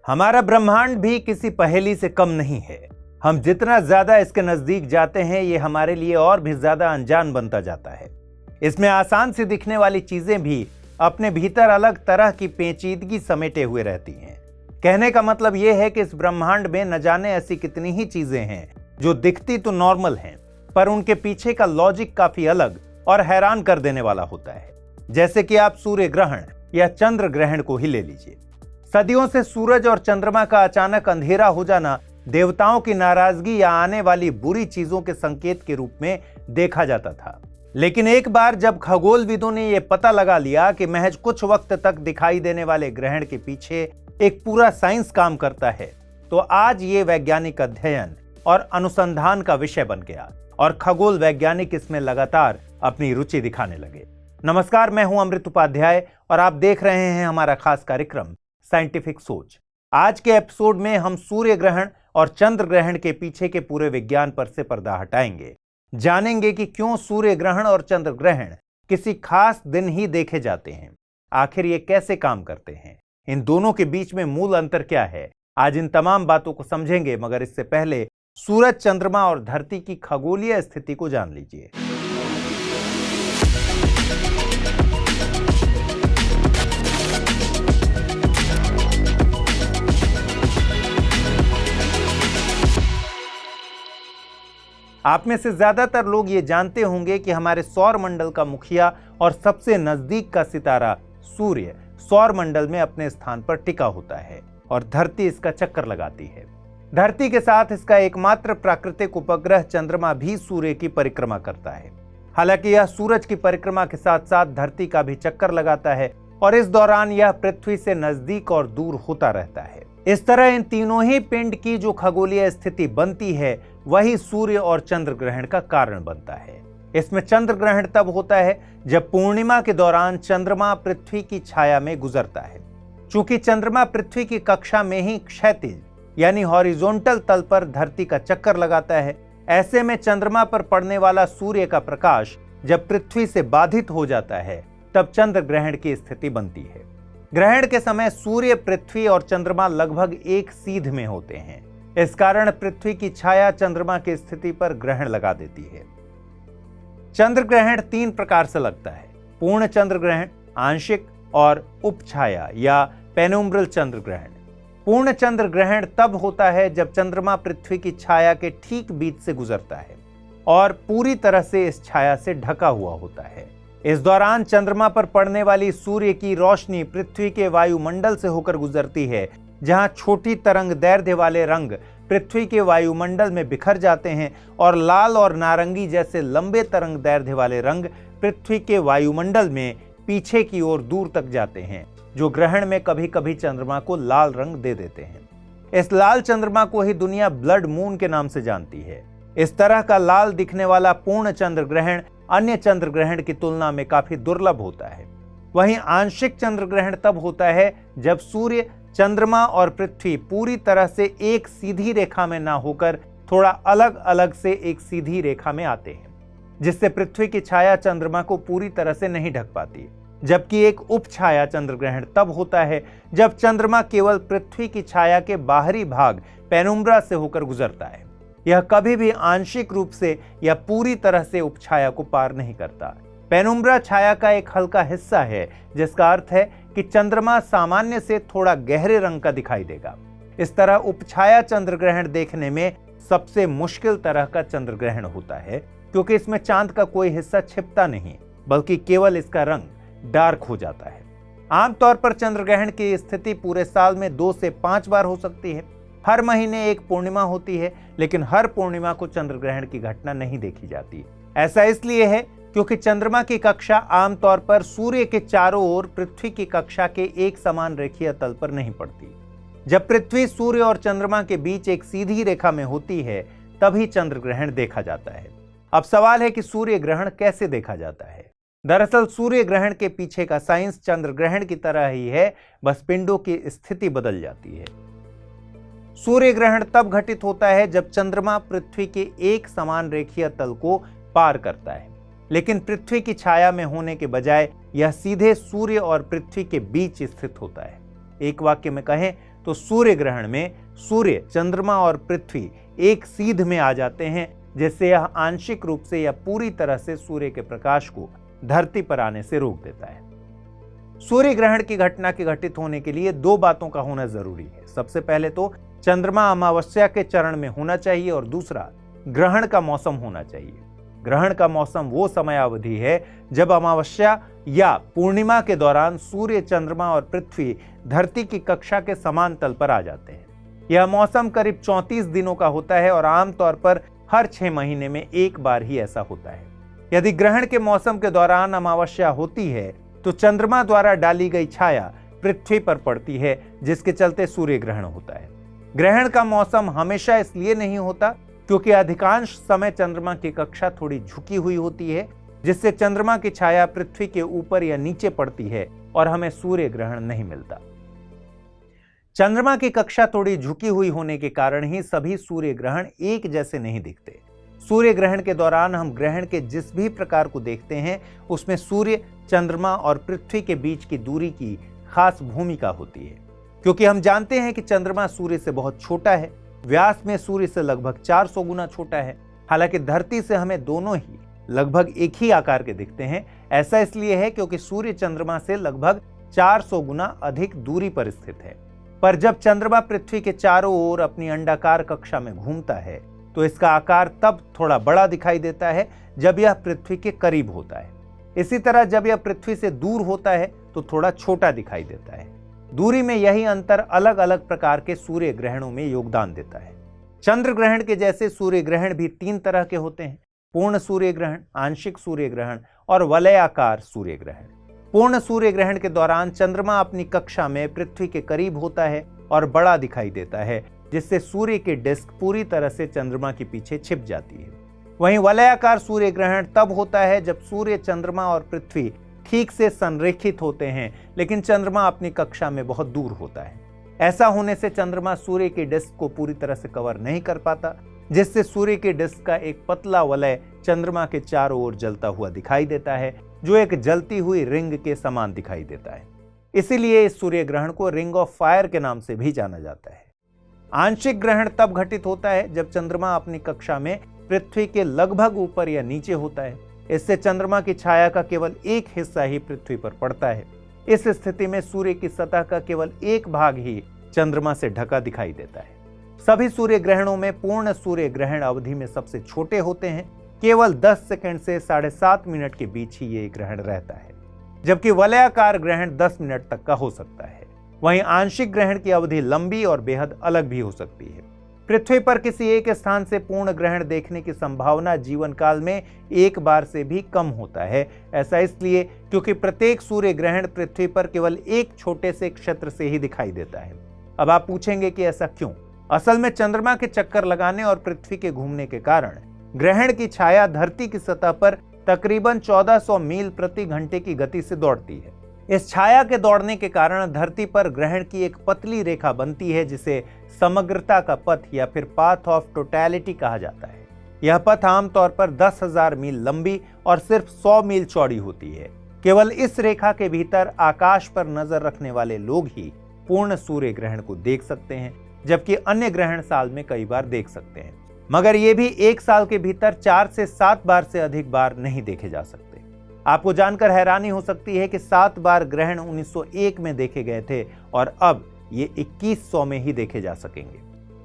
हमारा ब्रह्मांड भी किसी पहेली से कम नहीं है। हम जितना ज्यादा इसके नजदीक जाते हैं, ये हमारे लिए और भी ज्यादा अनजान बनता जाता है। इसमें आसान सी दिखने वाली चीजें भी अपने भीतर अलग तरह की पेचीदगी समेटे हुए रहती हैं। कहने का मतलब यह है कि इस ब्रह्मांड में न जाने ऐसी कितनी ही चीजें हैं जो दिखती तो नॉर्मल हैं, पर उनके पीछे का लॉजिक काफी अलग और हैरान कर देने वाला होता है। जैसे कि आप सूर्य ग्रहण या चंद्र ग्रहण को ही ले लीजिए। सदियों से सूरज और चंद्रमा का अचानक अंधेरा हो जाना देवताओं की नाराजगी या आने वाली बुरी चीजों के संकेत के रूप में देखा जाता था। लेकिन एक बार जब खगोलविदों ने यह पता लगा लिया कि महज कुछ वक्त तक दिखाई देने वाले ग्रहण के पीछे एक पूरा साइंस काम करता है, तो आज ये वैज्ञानिक अध्ययन और अनुसंधान का विषय बन गया और खगोल वैज्ञानिक इसमें लगातार अपनी रुचि दिखाने लगे। नमस्कार, मैं हूं अमृत उपाध्याय और आप देख रहे हैं हमारा खास कार्यक्रम साइंटिफिक सोच। आज के एपिसोड में हम सूर्य ग्रहण और चंद्र ग्रहण के पीछे के पूरे विज्ञान पर से पर्दा हटाएंगे। जानेंगे कि क्यों सूर्य ग्रहण और चंद्र ग्रहण किसी खास दिन ही देखे जाते हैं, आखिर ये कैसे काम करते हैं, इन दोनों के बीच में मूल अंतर क्या है। आज इन तमाम बातों को समझेंगे, मगर इससे पहले सूरज, चंद्रमा और धरती की खगोलीय स्थिति को जान लीजिए। आप में से ज्यादातर लोग ये जानते होंगे कि हमारे सौर मंडल का मुखिया और सबसे नजदीक का सितारा सूर्य सौर मंडल में अपने स्थान पर टिका होता है और धरती इसका चक्कर लगाती है। धरती के साथ इसका एकमात्र प्राकृतिक उपग्रह चंद्रमा भी सूर्य की परिक्रमा करता है। हालांकि यह सूरज की परिक्रमा के साथ साथ धरती का भी चक्कर लगाता है और इस दौरान यह पृथ्वी से नजदीक और दूर होता रहता है। इस तरह इन तीनों ही पिंड की जो खगोलीय स्थिति बनती है, वही सूर्य और चंद्र ग्रहण का कारण बनता है। इसमें चंद्र ग्रहण तब होता है जब पूर्णिमा के दौरान चंद्रमा पृथ्वी की छाया में गुजरता है। चूंकि चंद्रमा पृथ्वी की कक्षा में ही क्षैतिज यानी हॉरिजॉन्टल तल पर धरती का चक्कर लगाता है, ऐसे में चंद्रमा पर पड़ने वाला सूर्य का प्रकाश जब पृथ्वी से बाधित हो जाता है, तब चंद्र ग्रहण की स्थिति बनती है। ग्रहण के समय सूर्य, पृथ्वी और चंद्रमा लगभग एक सीध में होते हैं। इस कारण पृथ्वी की छाया चंद्रमा की स्थिति पर ग्रहण लगा देती है। चंद्र ग्रहण 3 प्रकार से लगता है: पूर्ण चंद्र ग्रहण, आंशिक और उपछाया या पेनुम्ब्रल चंद्र ग्रहण। पूर्ण चंद्र ग्रहण तब होता है जब चंद्रमा पृथ्वी की छाया के ठीक बीच से गुजरता है और पूरी तरह से इस छाया से ढका हुआ होता है। इस दौरान चंद्रमा पर पड़ने वाली सूर्य की रोशनी पृथ्वी के वायुमंडल से होकर गुजरती है, जहां छोटी तरंग दैर्ध्य वाले रंग पृथ्वी के वायुमंडल में बिखर जाते हैं और लाल और नारंगी जैसे लंबे तरंग दैर्ध्य वाले रंग पृथ्वी के वायुमंडल में पीछे की ओर दूर तक जाते हैं, जो ग्रहण में कभी कभी चंद्रमा को लाल रंग दे देते हैं। इस लाल चंद्रमा को ही दुनिया ब्लड मून के नाम से जानती है। इस तरह का लाल दिखने वाला पूर्ण चंद्र ग्रहण अन्य चंद्र ग्रहण की तुलना में काफी दुर्लभ होता है। वहीं आंशिक चंद्र ग्रहण तब होता है जब सूर्य, चंद्रमा और पृथ्वी पूरी तरह से एक सीधी रेखा में ना होकर थोड़ा अलग अलग से एक सीधी रेखा में आते हैं, जिससे पृथ्वी की छाया चंद्रमा को पूरी तरह से नहीं ढक पाती। जबकि एक उपछाया चंद्र ग्रहण तब होता है जब चंद्रमा केवल पृथ्वी की छाया के बाहरी भाग पेनुम्ब्रा से होकर गुजरता है। यह कभी भी आंशिक रूप से या पूरी तरह से उपछाया को पार नहीं करता। पेनुम्ब्रा छाया का एक हल्का हिस्सा है, जिसका अर्थ है कि चंद्रमा सामान्य से थोड़ा गहरे रंग का दिखाई देगा। इस तरह उपछाया चंद्र ग्रहण देखने में सबसे मुश्किल तरह का चंद्र ग्रहण होता है, क्योंकि इसमें चांद का कोई हिस्सा छिपता नहीं, बल्कि केवल इसका रंग डार्क हो जाता है। आमतौर पर चंद्र ग्रहण की स्थिति पूरे साल में 2 से 5 बार हो सकती है। हर महीने एक पूर्णिमा होती है, लेकिन हर पूर्णिमा को चंद्र ग्रहण की घटना नहीं देखी जाती। ऐसा इसलिए है क्योंकि चंद्रमा की कक्षा आमतौर पर सूर्य के चारों ओर पृथ्वी की कक्षा के एक समान रेखीय तल पर नहीं पड़ती। जब पृथ्वी, सूर्य और चंद्रमा के बीच एक सीधी रेखा में होती है, तभी चंद्र ग्रहण देखा जाता है। अब सवाल है कि सूर्य ग्रहण कैसे देखा जाता है। दरअसल सूर्य ग्रहण के पीछे का साइंस चंद्र ग्रहण की तरह ही है, बस पिंडों की स्थिति बदल जाती है। सूर्य ग्रहण तब घटित होता है जब चंद्रमा पृथ्वी के एक समान रेखीय तल को पार करता है, लेकिन पृथ्वी की छाया में होने के बजाय यह सीधे सूर्य और पृथ्वी के बीच स्थित होता है। एक वाक्य में कहें तो सूर्य ग्रहण में सूर्य, चंद्रमा और पृथ्वी एक सीध में आ जाते हैं, जिससे यह आंशिक रूप से या पूरी तरह से सूर्य के प्रकाश को धरती पर आने से रोक देता है। सूर्य ग्रहण की घटना के घटित होने के लिए दो बातों का होना जरूरी है। सबसे पहले तो चंद्रमा अमावस्या के चरण में होना चाहिए और दूसरा ग्रहण का मौसम होना चाहिए। ग्रहण का मौसम वो समयावधि है जब अमावस्या या पूर्णिमा के दौरान सूर्य, चंद्रमा और पृथ्वी धरती की कक्षा के समान तल पर आ जाते हैं। यह मौसम करीब 34 दिनों का होता है और आमतौर पर हर 6 महीने में एक बार ही ऐसा होता है। यदि ग्रहण के मौसम के दौरान अमावस्या होती है तो चंद्रमा द्वारा डाली गई छाया पृथ्वी पर पड़ती है, जिसके चलते सूर्य ग्रहण होता है। ग्रहण का मौसम हमेशा इसलिए नहीं होता क्योंकि अधिकांश समय चंद्रमा की कक्षा थोड़ी झुकी हुई होती है, जिससे चंद्रमा की छाया पृथ्वी के ऊपर या नीचे पड़ती है और हमें सूर्य ग्रहण नहीं मिलता। चंद्रमा की कक्षा थोड़ी झुकी हुई होने के कारण ही सभी सूर्य ग्रहण एक जैसे नहीं दिखते। सूर्य ग्रहण के दौरान हम ग्रहण के जिस भी प्रकार को देखते हैं उसमें सूर्य, चंद्रमा और पृथ्वी के बीच की दूरी की खास भूमिका होती है, क्योंकि हम जानते हैं कि चंद्रमा सूर्य से बहुत छोटा है, व्यास में सूर्य से लगभग 400 गुना छोटा है। हालांकि धरती से हमें दोनों ही लगभग एक ही आकार के दिखते हैं। ऐसा इसलिए है क्योंकि सूर्य चंद्रमा से लगभग 400 गुना अधिक दूरी पर स्थित है। पर जब चंद्रमा पृथ्वी के चारों ओर अपनी अंडाकार कक्षा में घूमता है तो इसका आकार तब थोड़ा बड़ा दिखाई देता है जब यह पृथ्वी के करीब होता है। इसी तरह जब यह पृथ्वी से दूर होता है तो थोड़ा छोटा दिखाई देता है। दूरी में यही अंतर अलग अलग प्रकार के सूर्य ग्रहणों में योगदान देता है। चंद्र ग्रहण के जैसे सूर्य ग्रहण भी 3 तरह के होते हैं: पूर्ण सूर्य ग्रहण, आंशिक सूर्य ग्रहण और वलयाकार सूर्य ग्रहण। पूर्ण सूर्य ग्रहण के दौरान चंद्रमा अपनी कक्षा में पृथ्वी के करीब होता है और बड़ा दिखाई देता है, जिससे सूर्य की डिस्क पूरी तरह से चंद्रमा के पीछे छिप जाती है। वहीं वलयाकार सूर्य ग्रहण तब होता है जब सूर्य, चंद्रमा और पृथ्वी ठीक से संरेखित होते हैं, लेकिन चंद्रमा अपनी कक्षा में बहुत दूर होता है। ऐसा होने से चंद्रमा सूर्य की डिस्क को पूरी तरह से कवर नहीं कर पाता, जिससे सूर्य की डिस्क का एक पतला वलय चंद्रमा के चारों ओर जलता हुआ दिखाई देता है, जो एक जलती हुई रिंग के समान दिखाई देता है। इसीलिए इस सूर्य ग्रहण को रिंग ऑफ फायर के नाम से भी जाना जाता है। आंशिक ग्रहण तब घटित होता है जब चंद्रमा अपनी कक्षा में पृथ्वी के लगभग ऊपर या नीचे होता है। इससे चंद्रमा की छाया का केवल एक हिस्सा ही पृथ्वी पर पड़ता है। इस स्थिति में सूर्य की सतह का केवल एक भाग ही चंद्रमा से ढका दिखाई देता है। सभी सूर्य ग्रहणों में पूर्ण सूर्य ग्रहण अवधि में सबसे छोटे होते हैं। केवल 10 सेकंड से 7.5 मिनट के बीच ही ये ग्रहण रहता है, जबकि वलयाकार ग्रहण 10 मिनट तक का हो सकता है। वहीं आंशिक ग्रहण की अवधि लंबी और बेहद अलग भी हो सकती है। पृथ्वी पर किसी एक स्थान से पूर्ण ग्रहण देखने की संभावना जीवन काल में एक बार से भी कम होता है। ऐसा इसलिए क्योंकि प्रत्येक सूर्य ग्रहण पृथ्वी पर केवल एक छोटे से क्षेत्र से ही दिखाई देता है। अब आप पूछेंगे कि ऐसा क्यों? असल में चंद्रमा के चक्कर लगाने और पृथ्वी के घूमने के कारण ग्रहण की छाया धरती की सतह पर तकरीबन 1400 मील प्रति घंटे की गति से दौड़ती है। इस छाया के दौड़ने के कारण धरती पर ग्रहण की एक पतली रेखा बनती है, जिसे समग्रता का पथ या फिर पाथ ऑफ टोटैलिटी कहा जाता है। यह पथ आमतौर पर 10,000 मील लंबी और सिर्फ 100 मील चौड़ी होती है। केवल इस रेखा के भीतर आकाश पर नजर रखने वाले लोग ही पूर्ण सूर्य ग्रहण को देख सकते हैं, जबकि अन्य ग्रहण साल में कई बार देख सकते हैं, मगर ये भी एक साल के भीतर 4 से 7 बार से अधिक बार नहीं देखे जा सकते। आपको जानकर हैरानी हो सकती है कि 7 बार ग्रहण 1901 में देखे गए थे और अब ये 2100 में ही देखे जा सकेंगे।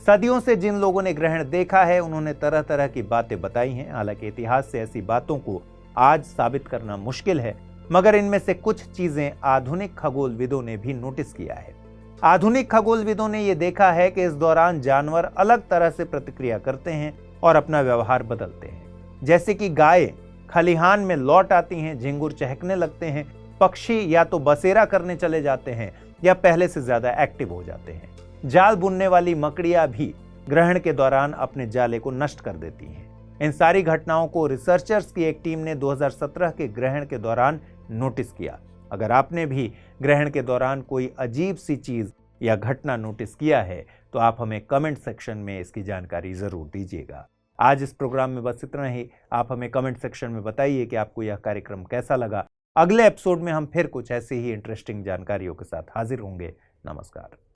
सदियों से जिन लोगों ने ग्रहण देखा है उन्होंने तरह तरह की बातें बताई हैं। हालांकि इतिहास से ऐसी बातों को आज साबित करना मुश्किल है, मगर इनमें से कुछ चीजें आधुनिक खगोलविदों ने भी नोटिस किया है। आधुनिक खगोलविदों ने यह देखा है कि इस दौरान जानवर अलग तरह से प्रतिक्रिया करते हैं और अपना व्यवहार बदलते हैं। जैसे कि गाय खलिहान में लौट आती हैं, झिंगुर चहकने लगते हैं, पक्षी या तो बसेरा करने चले जाते हैं या पहले से ज्यादा एक्टिव हो जाते हैं। जाल बुनने वाली मकड़ियां भी ग्रहण के दौरान अपने जाले को नष्ट कर देती हैं। इन सारी घटनाओं को रिसर्चर्स की एक टीम ने 2017 के ग्रहण के दौरान नोटिस किया। अगर आपने भी ग्रहण के दौरान कोई अजीब सी चीज या घटना नोटिस किया है तो आप हमें कमेंट सेक्शन में इसकी जानकारी जरूर दीजिएगा। आज इस प्रोग्राम में बस इतना ही। आप हमें कमेंट सेक्शन में बताइए कि आपको यह कार्यक्रम कैसा लगा। अगले एपिसोड में हम फिर कुछ ऐसे ही इंटरेस्टिंग जानकारियों के साथ हाजिर होंगे। नमस्कार।